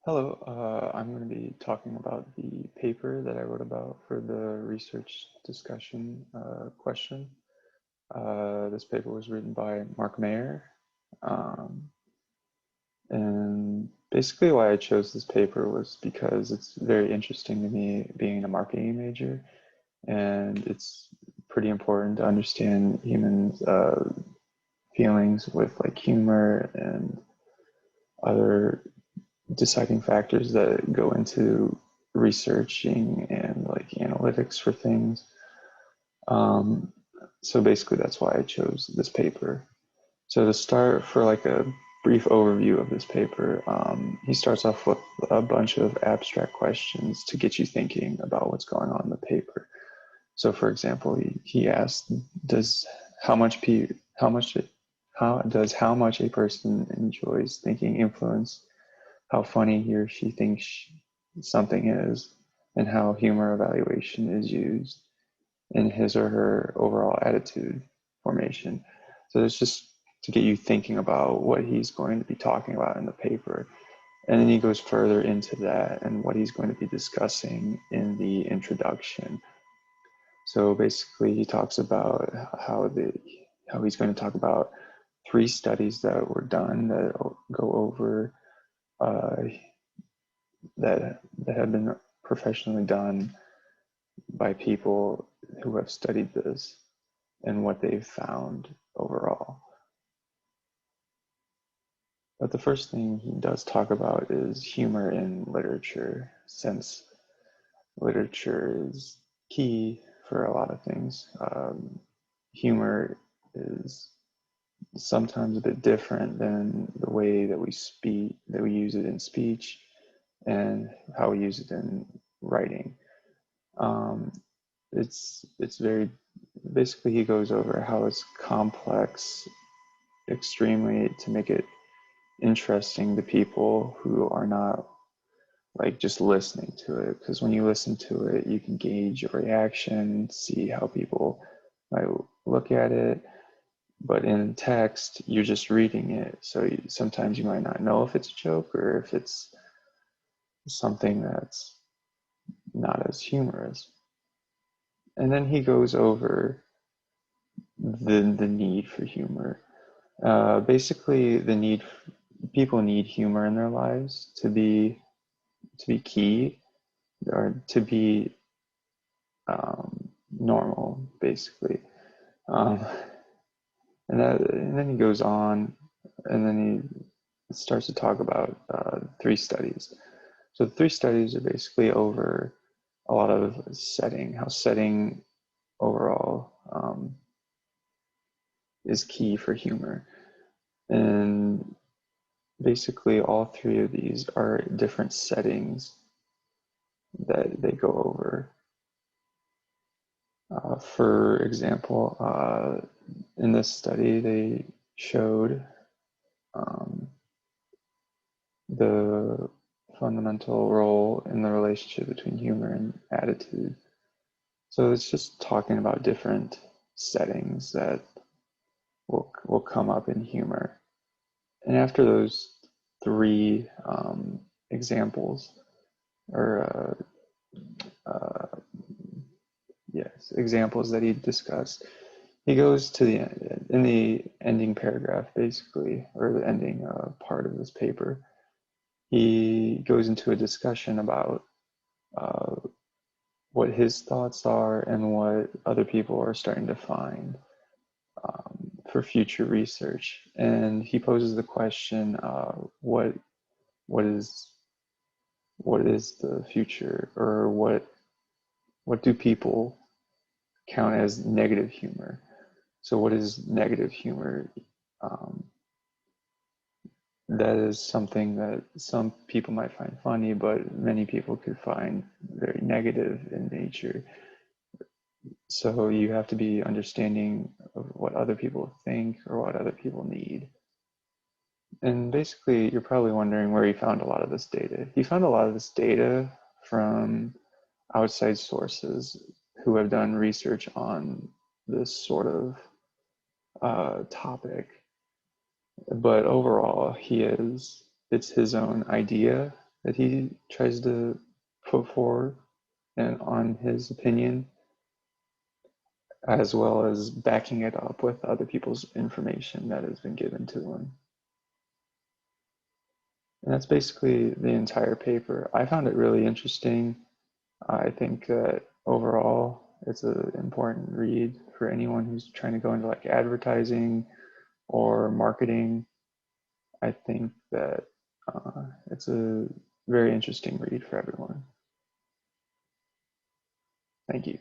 Hello, I'm going to be talking about the paper that I wrote about for the research discussion question. This paper was written by Mark Mayer. Um, and basically why I chose this paper was because it's very interesting to me being a marketing major. And it's pretty important to understand humans' feelings with like humor and other deciding factors that go into researching and like analytics for things. Um, so basically, that's why I chose this paper. So to start, for like a brief overview of this paper, he starts off with a bunch of abstract questions to get you thinking about what's going on in the paper. So, for example, he asked, "Does how much pe how much how much a person enjoys thinking influence how funny he or she thinks something is, and how humor evaluation is used in his or her overall attitude formation." So it's just to get you thinking about what he's going to be talking about in the paper. And then he goes further into that and what he's going to be discussing in the introduction. So basically, he talks about how he's going to talk about three studies that were done that go over uh, that have been professionally done by people who have studied this and what they've found overall. But the first thing he does talk about is humor in literature, since literature is key for a lot of things. Humor is sometimes a bit different than the way that we speak, that we use it in speech, and how we use it in writing. Um, it's very basically he goes over how it's complex extremely to make it interesting to people who are not like just listening to it, because when you listen to it you can gauge a reaction, see how people might look at it, but in text you're just reading it, so sometimes you might not know if it's a joke or if it's something that's not as humorous. And then he goes over the need for humor. Basically, people need humor in their lives to be key or to be normal, basically. Um, and then he goes on, and then he starts to talk about three studies. So the three studies are basically over a lot of setting, how setting overall is key for humor. And basically, all three of these are different settings that they go over. For example, in this study, they showed um, the fundamental role in the relationship between humor and attitude. So it's just talking about different settings that will come up in humor. And after those three examples, or yes, examples that he discussed, he goes to the in the ending paragraph, basically, or the ending part of this paper. He goes into a discussion about uh, what his thoughts are and what other people are starting to find for future research. And he poses the question, what is what is the future, or what do people count as negative humor? So what is negative humor? Um, that is something that some people might find funny, but many people could find very negative in nature. So you have to be understanding of what other people think or what other people need. And basically, you're probably wondering where he found a lot of this data. He found a lot of this data from outside sources who have done research on this sort of topic. But overall, it's his own idea that he tries to put forward and on his opinion, as well as backing it up with other people's information that has been given to him. And that's basically the entire paper. I found it really interesting. I think that overall it's an important read for anyone who's trying to go into like advertising or marketing. I think that it's a very interesting read for everyone. Thank you.